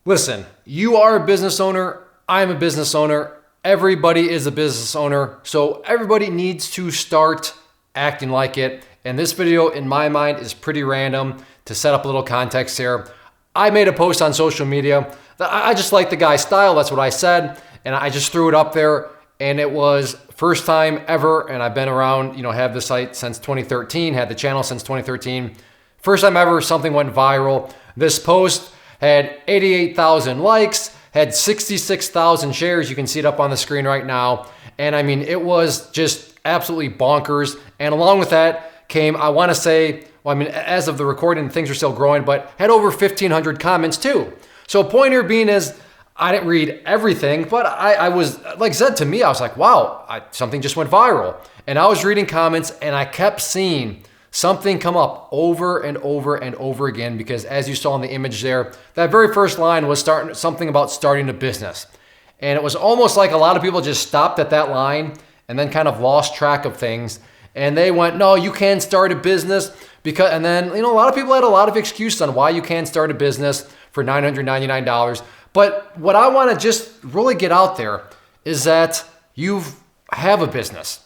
Listen, you are a business owner. I'm a business owner. Everybody is a business owner. So everybody needs to start acting like it. And this video, in my mind, is pretty random. To set up a little context here, I made a post on social media that I just like the guy's style. That's what I said. And I just threw it up there. And it was first time ever. And I've been around, have the site since 2013, had the channel since 2013. First time ever something went viral. This post had 88,000 likes, had 66,000 shares. You can see it up on the screen right now. And I mean, it was just absolutely bonkers. And along with that came, I want to say, as of the recording, things are still growing, but had over 1,500 comments too. So point here being is, I didn't read everything, but I was, like said to me, I was like, wow, something just went viral. And I was reading comments and I kept seeing something come up over and over and over again, because as you saw in the image there, that very first line was something about starting a business. And it was almost like a lot of people just stopped at that line and then kind of lost track of things. And they went, no, you can't start a business because, and then, a lot of people had a lot of excuses on why you can't start a business for $999. But what I want to just really get out there is that you have a business.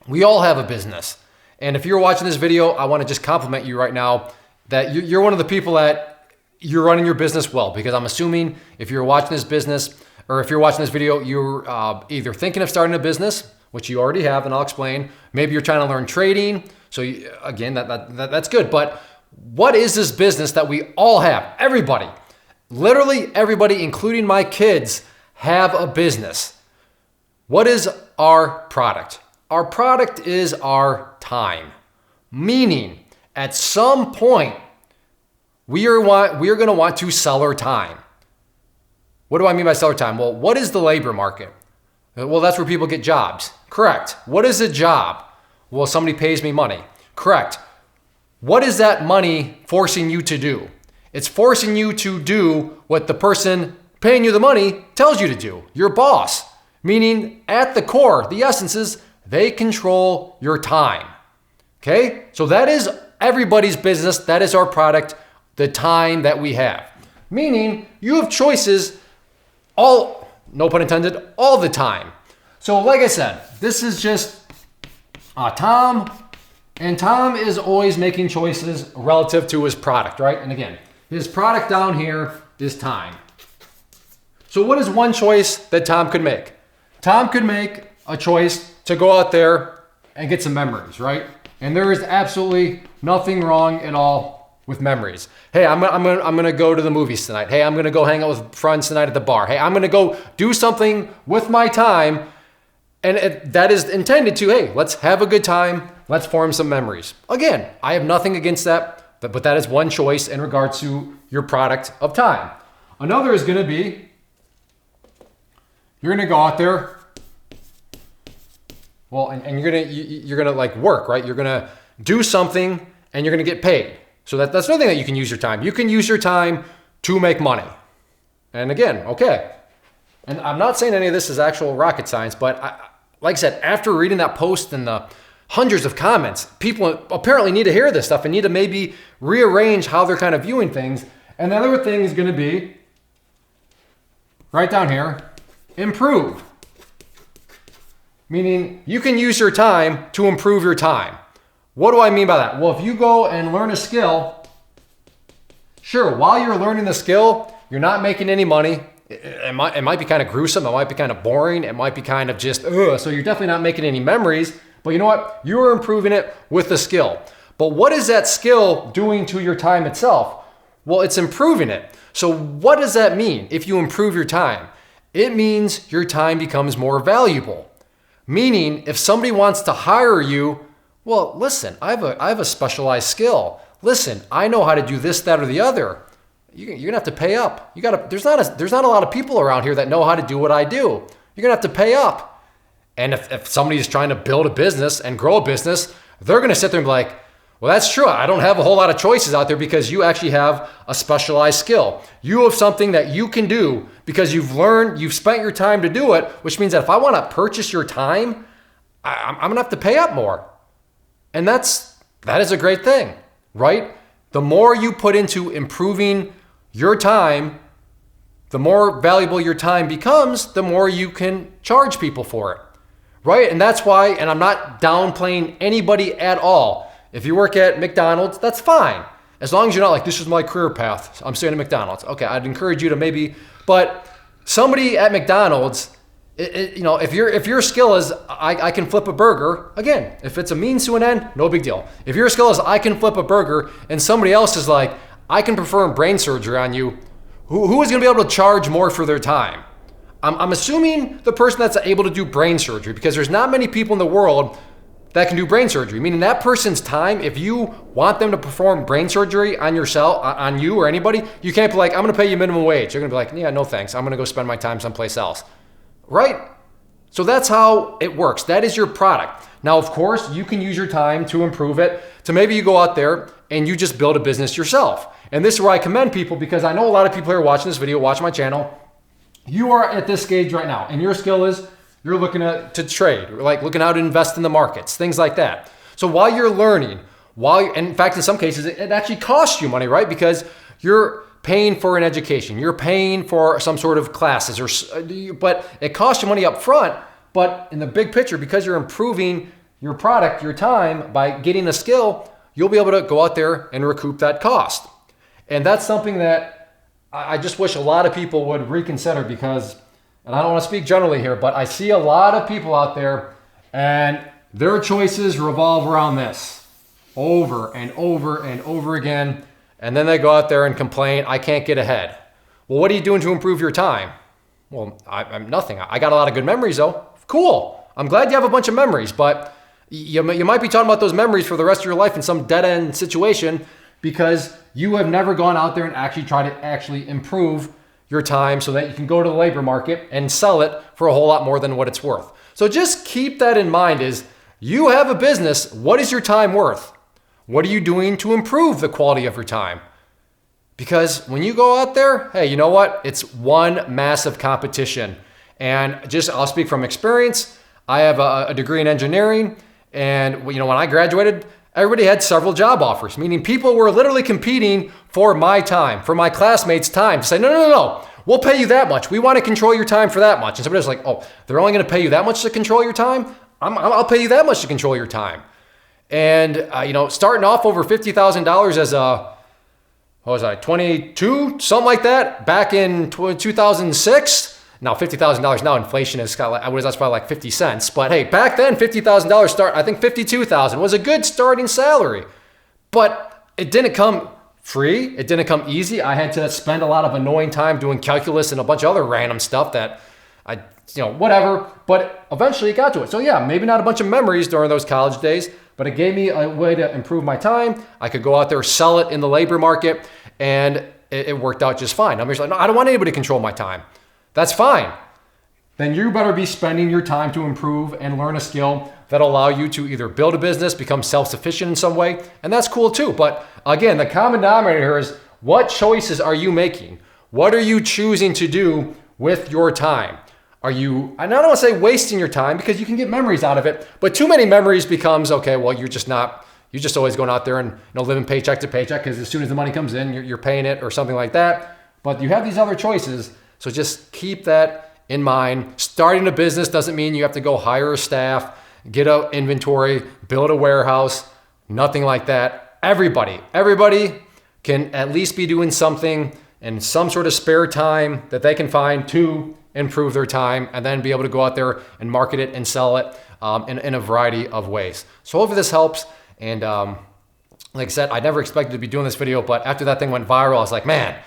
We all have a business. And if you're watching this video, I want to just compliment you right now that you're one of the people that you're running your business well, because I'm assuming if you're watching this business or if you're watching this video, you're either thinking of starting a business, which you already have, and I'll explain. Maybe you're trying to learn trading. So again, that's good. But what is this business that we all have? Everybody, literally everybody, including my kids, have a business. What is our product? Our product is our time. Meaning, at some point, we are going to want to sell our time. What do I mean by sell our time? Well, what is the labor market? Well, that's where people get jobs. Correct. What is a job? Well, somebody pays me money. Correct. What is that money forcing you to do? It's forcing you to do what the person paying you the money tells you to do. Your boss. Meaning, at the core, the essence is they control your time. Okay? So that is everybody's business. That is our product, the time that we have. Meaning, you have choices no pun intended, all the time. So like I said, this is just Tom, and Tom is always making choices relative to his product, right? And again, his product down here is time. So what is one choice that Tom could make? Tom could make a choice to go out there and get some memories, right? And there is absolutely nothing wrong at all with memories. Hey, I'm gonna go to the movies tonight. Hey, I'm gonna go hang out with friends tonight at the bar. Hey, I'm gonna go do something with my time, and that is intended to, hey, let's have a good time. Let's form some memories. Again, I have nothing against that, but that is one choice in regards to your product of time. Another is gonna be, you're gonna go out there, well, and you're gonna like work, right? You're gonna do something and you're gonna get paid. So that's another thing that you can use your time. You can use your time to make money. And again, okay. And I'm not saying any of this is actual rocket science, but like I said, after reading that post and the hundreds of comments, people apparently need to hear this stuff and need to maybe rearrange how they're kind of viewing things. And the other thing is going to be, right down here, improve. Meaning you can use your time to improve your time. What do I mean by that? Well, if you go and learn a skill, sure, while you're learning the skill, you're not making any money. It might be kind of gruesome. It might be kind of boring. It might be kind of just, so you're definitely not making any memories. But you know what? You're improving it with the skill. But what is that skill doing to your time itself? Well, it's improving it. So what does that mean if you improve your time? It means your time becomes more valuable. Meaning, if somebody wants to hire you, well, listen, I have a specialized skill. Listen, I know how to do this, that, or the other. You're gonna have to pay up. There's not a lot of people around here that know how to do what I do. You're gonna have to pay up. And if somebody's trying to build a business and grow a business, they're gonna sit there and be like, well, that's true. I don't have a whole lot of choices out there because you actually have a specialized skill. You have something that you can do because you've spent your time to do it, which means that if I wanna purchase your time, I'm gonna have to pay up more. And that is a great thing, right? The more you put into improving your time, the more valuable your time becomes, the more you can charge people for it, right? And that's why, and I'm not downplaying anybody at all. If you work at McDonald's, that's fine. As long as you're not like, this is my career path, I'm staying at McDonald's. Okay, I'd encourage you to maybe, but somebody at McDonald's, if your skill is, I can flip a burger, again, if it's a means to an end, no big deal. If your skill is, I can flip a burger, and somebody else is like, I can perform brain surgery on you, who is gonna be able to charge more for their time? I'm assuming the person that's able to do brain surgery, because there's not many people in the world that can do brain surgery. Meaning that person's time, if you want them to perform brain surgery on yourself, on you or anybody, you can't be like, I'm gonna pay you minimum wage. You're gonna be like, yeah, no thanks. I'm gonna go spend my time someplace else, right? So that's how it works. That is your product. Now, of course, you can use your time to improve it, to maybe you go out there and you just build a business yourself. And this is where I commend people, because I know a lot of people here watching this video, watch my channel. You are at this stage right now, and your skill is you're looking to trade, like looking how to invest in the markets, things like that. So while you're learning, and in fact, in some cases, it actually costs you money, right? Because you're paying for an education, you're paying for some sort of classes, but it costs you money up front. But in the big picture, because you're improving your product, your time, by getting a skill, you'll be able to go out there and recoup that cost. And that's something that I just wish a lot of people would reconsider, because, and I don't want to speak generally here, but I see a lot of people out there and their choices revolve around this over and over and over again. And then they go out there and complain, I can't get ahead. Well, what are you doing to improve your time? Well, I'm nothing. I got a lot of good memories though. Cool. I'm glad you have a bunch of memories, but you might be talking about those memories for the rest of your life in some dead end situation, because you have never gone out there and actually tried to actually improve your time so that you can go to the labor market and sell it for a whole lot more than what it's worth. So just keep that in mind. Is you have a business, what is your time worth? What are you doing to improve the quality of your time? Because when you go out there, hey, you know what? It's one massive competition. And I'll speak from experience. I have a degree in engineering, and when I graduated, everybody had several job offers, meaning people were literally competing for my time, for my classmates' time, to say, no, we'll pay you that much. We want to control your time for that much. And somebody was like, oh, they're only going to pay you that much to control your time? I'll pay you that much to control your time. And, starting off over $50,000 as a, 22, something like that, back in 2006. Now, $50,000 now, inflation is that's probably like 50 cents. But hey, back then, $50,000 I think $52,000 was a good starting salary. But it didn't come free. It didn't come easy. I had to spend a lot of annoying time doing calculus and a bunch of other random stuff that whatever. But eventually it got to it. So yeah, maybe not a bunch of memories during those college days, but it gave me a way to improve my time. I could go out there, sell it in the labor market, and it worked out just fine. I'm just like, no, I don't want anybody to control my time. That's fine. Then you better be spending your time to improve and learn a skill that'll allow you to either build a business, become self-sufficient in some way, and that's cool too. But again, the common denominator here is, what choices are you making? What are you choosing to do with your time? Are you, and I don't want to say wasting your time, because you can get memories out of it, but too many memories becomes, okay, well, you're just always going out there and living paycheck to paycheck, because as soon as the money comes in, you're paying it or something like that. But you have these other choices. So just keep that in mind. Starting a business doesn't mean you have to go hire a staff, get an inventory, build a warehouse, nothing like that. Everybody can at least be doing something in some sort of spare time that they can find to improve their time, and then be able to go out there and market it and sell it in a variety of ways. So hopefully this helps. And like I said, I never expected to be doing this video, but after that thing went viral, I was like, man,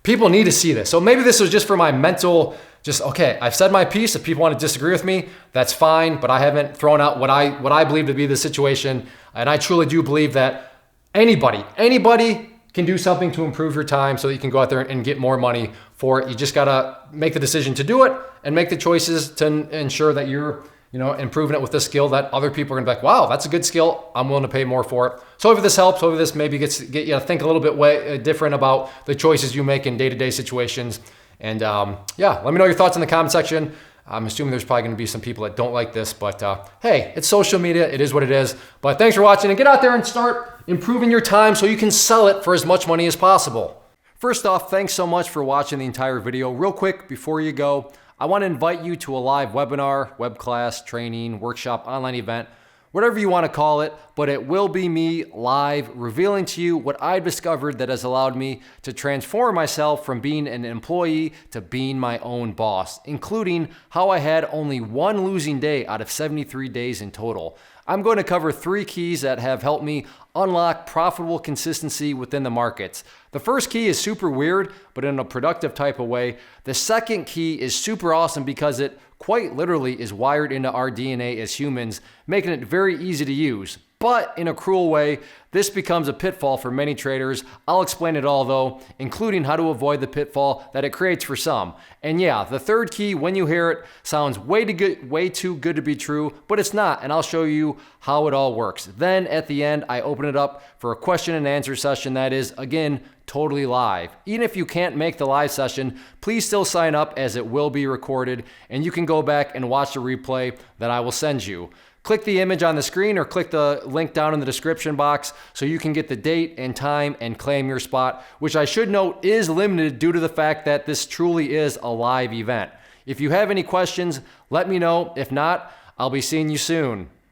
people need to see this. So maybe this was just for my mental, okay, I've said my piece. If people want to disagree with me, that's fine, but I haven't thrown out what I believe to be the situation. And I truly do believe that anybody can do something to improve your time so that you can go out there and get more money for it. You just gotta make the decision to do it and make the choices to ensure that you're improving it with a skill that other people are gonna be like, wow, that's a good skill, I'm willing to pay more for it. So hopefully this helps. Hopefully this maybe get you to think a little bit different about the choices you make in day-to-day situations. And yeah, let me know your thoughts in the comment section. I'm assuming there's probably gonna be some people that don't like this, but hey, it's social media, it is what it is. But thanks for watching, and get out there and start improving your time so you can sell it for as much money as possible. First off, thanks so much for watching the entire video. Real quick, before you go, I want to invite you to a live webinar, web class, training, workshop, online event, whatever you want to call it, but it will be me live revealing to you what I've discovered that has allowed me to transform myself from being an employee to being my own boss, including how I had only one losing day out of 73 days in total. I'm going to cover 3 keys that have helped me unlock profitable consistency within the markets. The first key is super weird, but in a productive type of way. The second key is super awesome because it quite literally is wired into our DNA as humans, making it very easy to use. But in a cruel way, this becomes a pitfall for many traders. I'll explain it all though, including how to avoid the pitfall that it creates for some. And yeah, the third key, when you hear it, sounds way too good to be true, but it's not, and I'll show you how it all works. Then at the end, I open it up for a question and answer session that is, again, totally live. Even if you can't make the live session, please still sign up as it will be recorded, and you can go back and watch the replay that I will send you. Click the image on the screen or click the link down in the description box so you can get the date and time and claim your spot, which I should note is limited due to the fact that this truly is a live event. If you have any questions, let me know. If not, I'll be seeing you soon.